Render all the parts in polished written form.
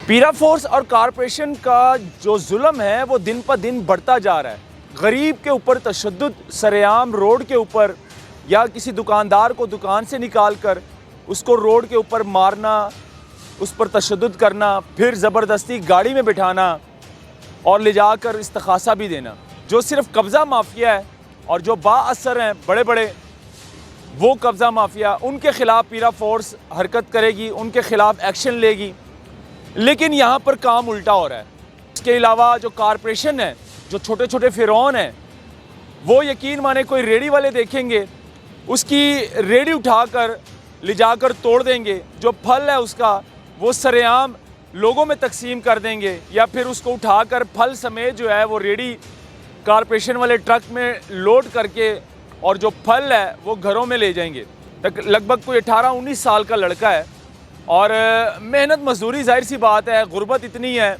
पीरा फोर्स और कारपोरेशन का जो जुल्म है वो दिन पर दिन बढ़ता जा रहा है। गरीब के ऊपर तशद्दुद सरेआम रोड के ऊपर, या किसी दुकानदार को दुकान से निकाल कर उसको रोड के ऊपर मारना, उस पर तशद्दुद करना, फिर ज़बरदस्ती गाड़ी में बिठाना और ले जाकर इस्तखासा भी देना। जो सिर्फ कब्ज़ा माफिया है और जो बाअसर हैं बड़े बड़े वो कब्ज़ा माफिया, उनके ख़िलाफ़ पीरा फोर्स हरकत करेगी, उनके ख़िलाफ़ एक्शन लेगी। लेकिन यहाँ पर काम उल्टा हो रहा है। इसके अलावा जो कारपोरेशन है, जो छोटे छोटे फ़िरौन हैं, वो यकीन माने कोई रेडी वाले देखेंगे, उसकी रेडी उठाकर ले जाकर तोड़ देंगे। जो फल है उसका वो सरेआम लोगों में तकसीम कर देंगे, या फिर उसको उठाकर फल समेत जो है वो रेडी कारपोरेशन वाले ट्रक में लोड करके और जो फल है वो घरों में ले जाएंगे। लगभग कोई 18-19 साल का लड़का है और मेहनत मजदूरी, जाहिर सी बात है, गुर्बत इतनी है,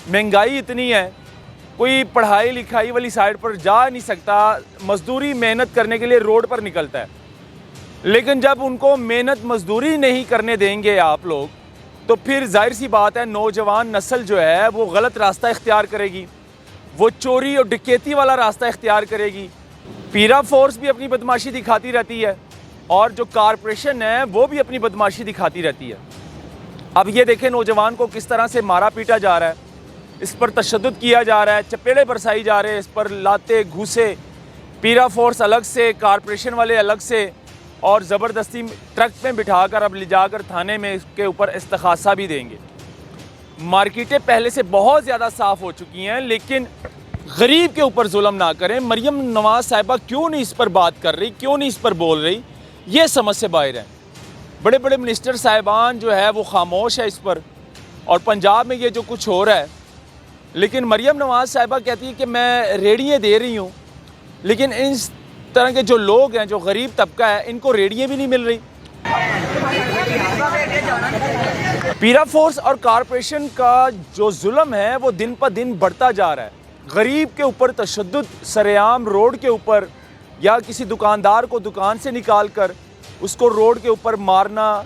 महंगाई इतनी है, कोई पढ़ाई लिखाई वाली साइड पर जा नहीं सकता, मजदूरी मेहनत करने के लिए रोड पर निकलता है। लेकिन जब उनको मेहनत मजदूरी नहीं करने देंगे आप लोग, तो फिर जाहिर सी बात है नौजवान नस्ल जो है वो गलत रास्ता इख्तियार करेगी, वो चोरी और डकैती वाला रास्ता इख्तियार करेगी। पीरा फोर्स भी अपनी बदमाशी दिखाती रहती है और जो कारपोरेशन है वो भी अपनी बदमाशी दिखाती रहती है। अब ये देखें नौजवान को किस तरह से मारा पीटा जा रहा है, इस पर तशद्दुद किया जा रहा है, चपेड़े बरसाई जा रहे हैं, इस पर लाते घूसे, पीरा फोर्स अलग से, कारपोरेशन वाले अलग से, और ज़बरदस्ती ट्रक में बिठाकर अब ले जाकर थाने में इसके ऊपर इस्तखासा भी देंगे। मार्केटें पहले से बहुत ज़्यादा साफ़ हो चुकी हैं, लेकिन गरीब के ऊपर जुल्म ना करें। मरियम नवाज़ साहिबा क्यों नहीं इस पर बात कर रही, क्यों नहीं इस पर बोल रही, ये समझ से बाहर है। बड़े बड़े मिनिस्टर साहिबान जो है वो खामोश है इस पर, और पंजाब में ये जो कुछ हो रहा है, लेकिन मरियम नवाज़ साहिबा कहती है कि मैं रेडियाँ दे रही हूँ, लेकिन इस तरह के जो लोग हैं, जो गरीब तबका है, इनको रेडियाँ भी नहीं मिल रही। पीरा फोर्स और कारपोरेशन का जो जुल्म है वो दिन पर दिन बढ़ता जा रहा है। गरीब के ऊपर तशद्दुद सरेआम रोड के ऊपर, या किसी दुकानदार को दुकान से निकाल कर उसको रोड के ऊपर मारना,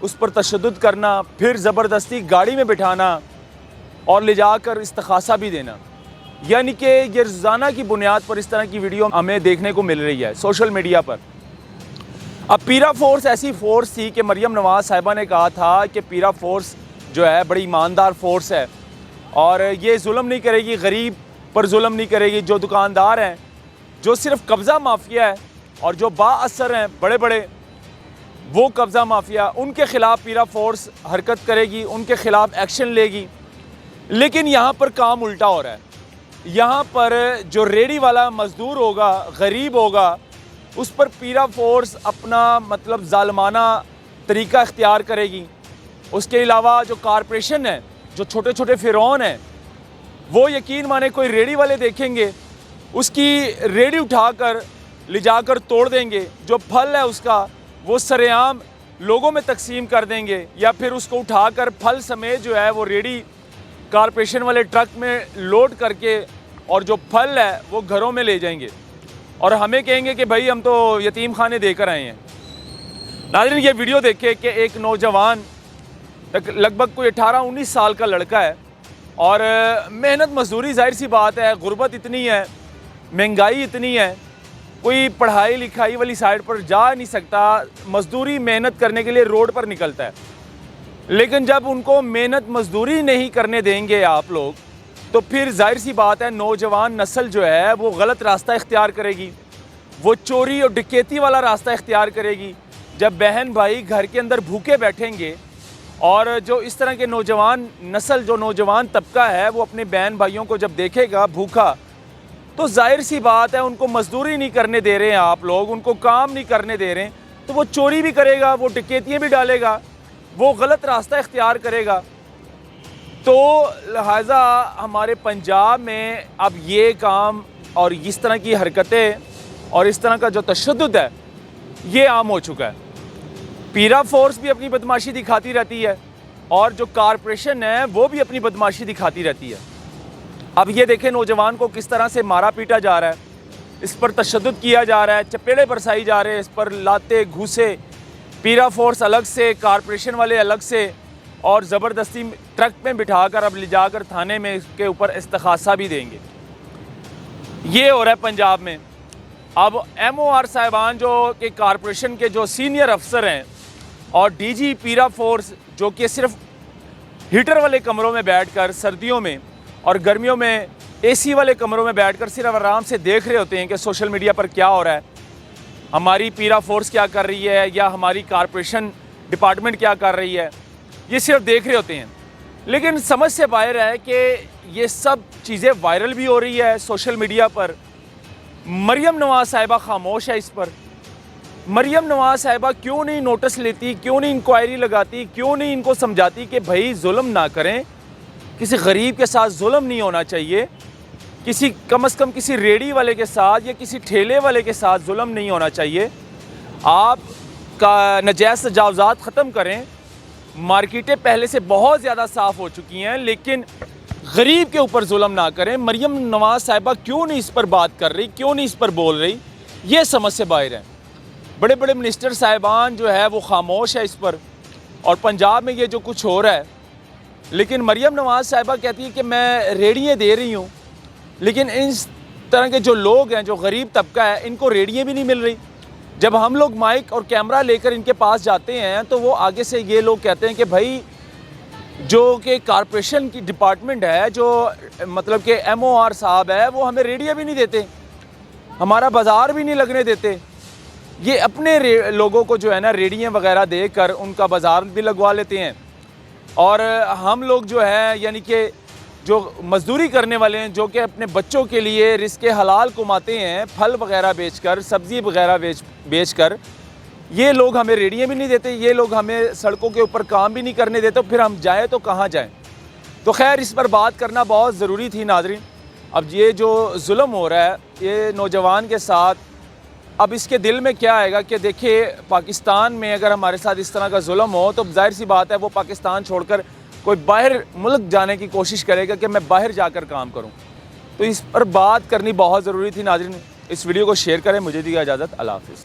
उस पर तशद्दुद करना, फिर ज़बरदस्ती गाड़ी में बिठाना और ले जाकर इस्तखासा भी देना। यानी कि ये रोज़ाना की बुनियाद पर इस तरह की वीडियो हमें देखने को मिल रही है सोशल मीडिया पर। अब पीरा फोर्स ऐसी फोर्स थी कि मरियम नवाज़ साहिबा ने कहा था कि पीरा फोर्स जो है बड़ी ईमानदार फोर्स है और ये जुल्म नहीं करेगी, गरीब पर जुल्म नहीं करेगी। जो दुकानदार हैं, जो सिर्फ कब्ज़ा माफिया है और जो बाअसर हैं बड़े बड़े वो कब्ज़ा माफिया, उनके ख़िलाफ़ पीरा फोर्स हरकत करेगी, उनके ख़िलाफ़ एक्शन लेगी। लेकिन यहाँ पर काम उल्टा हो रहा है। यहाँ पर जो रेडी वाला मज़दूर होगा, गरीब होगा, उस पर पीरा फोर्स अपना मतलब ज़ालमाना तरीका इख्तियार करेगी। उसके अलावा जो कारपोरेशन है, जो छोटे छोटे फ़िरौन हैं, वो यकीन माने कोई रेडी वाले देखेंगे, उसकी रेडी उठाकर ले जाकर तोड़ देंगे। जो फल है उसका वो सरेआम लोगों में तकसीम कर देंगे, या फिर उसको उठाकर फल समेत जो है वो रेडी कारपोरेशन वाले ट्रक में लोड करके और जो फल है वो घरों में ले जाएंगे, और हमें कहेंगे कि भाई हम तो यतीम खाने देकर आए हैं। नाज़रीन, ये वीडियो देखे कि एक नौजवान, लगभग कोई 18-19 साल का लड़का है और मेहनत मजदूरी, जाहिर सी बात है, गुर्बत इतनी है, महंगाई इतनी है, कोई पढ़ाई लिखाई वाली साइड पर जा नहीं सकता, मजदूरी मेहनत करने के लिए रोड पर निकलता है। लेकिन जब उनको मेहनत मजदूरी नहीं करने देंगे आप लोग, तो फिर जाहिर सी बात है नौजवान नस्ल जो है वो गलत रास्ता इख्तियार करेगी, वो चोरी और डकैती वाला रास्ता इख्तियार करेगी। जब बहन भाई घर के अंदर भूखे बैठेंगे और जो इस तरह के नौजवान नस्ल, जो नौजवान तबका है, वो अपने बहन भाइयों को जब देखेगा भूखा, तो जाहिर सी बात है उनको मजदूरी नहीं करने दे रहे हैं आप लोग, उनको काम नहीं करने दे रहे हैं, तो वो चोरी भी करेगा, वो डकैतियाँ भी डालेगा, वो गलत रास्ता इख्तियार करेगा। तो लिहाजा हमारे पंजाब में अब ये काम और इस तरह की हरकतें और इस तरह का जो तशद्दुद है ये आम हो चुका है। पीरा फोर्स भी अपनी बदमाशी दिखाती रहती है और जो कारपोरेशन है वो भी अपनी बदमाशी दिखाती रहती है। अब ये देखें नौजवान को किस तरह से मारा पीटा जा रहा है, इस पर तशद्दुद किया जा रहा है, चपेड़े बरसाई जा रहे हैं, इस पर लाते घूसे, पीरा फोर्स अलग से, कारपोरेशन वाले अलग से, और ज़बरदस्ती ट्रक में बिठाकर अब ले जाकर थाने में इसके ऊपर इस्तखासा भी देंगे। ये हो रहा है पंजाब में। अब MOR साहिबान जो कि कॉरपोरेशन के जो सीनियर अफसर हैं और DG पीरा फोर्स जो कि सिर्फ हीटर वाले कमरों में बैठकर सर्दियों में और गर्मियों में AC वाले कमरों में बैठकर सिर्फ आराम से देख रहे होते हैं कि सोशल मीडिया पर क्या हो रहा है, हमारी पीरा फोर्स क्या कर रही है या हमारी कॉरपोरेशन डिपार्टमेंट क्या कर रही है, ये सिर्फ देख रहे होते हैं। लेकिन समझ से बाहर है कि ये सब चीज़ें वायरल भी हो रही है सोशल मीडिया पर। मरियम नवाज़ साहिबा खामोश है इस पर। मरियम नवाज़ साहिबा क्यों नहीं नोटिस लेती, क्यों नहीं इंक्वायरी लगाती, क्यों नहीं इनको समझाती कि भाई जुल्म ना करें, किसी गरीब के साथ जुल्म नहीं होना चाहिए, किसी कम से कम किसी रेडी वाले के साथ या किसी ठेले वाले के साथ जुल्म नहीं होना चाहिए। आप का नजायज़ तजावज़ात ख़त्म करें। मार्केटें पहले से बहुत ज़्यादा साफ़ हो चुकी हैं, लेकिन गरीब के ऊपर जुल्म ना करें। मरियम नवाज़ साहिबा क्यों नहीं इस पर बात कर रही, क्यों नहीं इस पर बोल रही, ये समझ से बाहर है। बड़े बड़े मिनिस्टर साहिबान जो है वो खामोश है इस पर, और पंजाब में ये जो कुछ हो रहा है। लेकिन मरियम नवाज़ साहिबा कहती है कि मैं रेडियाँ दे रही हूँ, लेकिन इस तरह के जो लोग हैं, जो गरीब तबका है, इनको रेडियाँ भी नहीं मिल रही। जब हम लोग माइक और कैमरा लेकर इनके पास जाते हैं तो वो आगे से ये लोग कहते हैं कि भाई जो कि कॉरपोरेशन की डिपार्टमेंट है, जो मतलब कि MOR साहब है, वो हमें रेडियाँ भी नहीं देते, हमारा बाज़ार भी नहीं लगने देते। ये अपने लोगों को जो है ना रेडियाँ वगैरह देकर उनका बाज़ार भी लगवा लेते हैं, और हम लोग जो है यानी कि जो मज़दूरी करने वाले हैं, जो कि अपने बच्चों के लिए रिज़्क़ हलाल कमाते हैं, फल वगैरह बेचकर, सब्ज़ी वगैरह बेचकर, ये लोग हमें रेडियाँ भी नहीं देते, ये लोग हमें सड़कों के ऊपर काम भी नहीं करने देते। फिर हम जाएँ तो कहाँ जाएँ? तो खैर इस पर बात करना बहुत ज़रूरी थी नाज़रीन। अब ये जो जुल्म हो रहा है ये नौजवान के साथ, अब इसके दिल में क्या आएगा कि देखिए पाकिस्तान में अगर हमारे साथ इस तरह का जुल्म हो तो जाहिर सी बात है वो पाकिस्तान छोड़कर कोई बाहर मुल्क जाने की कोशिश करेगा कि मैं बाहर जाकर काम करूं। तो इस पर बात करनी बहुत ज़रूरी थी नाज़रीन। इस वीडियो को शेयर करें। मुझे दी इजाज़त। अल्लाह हाफ़िज़।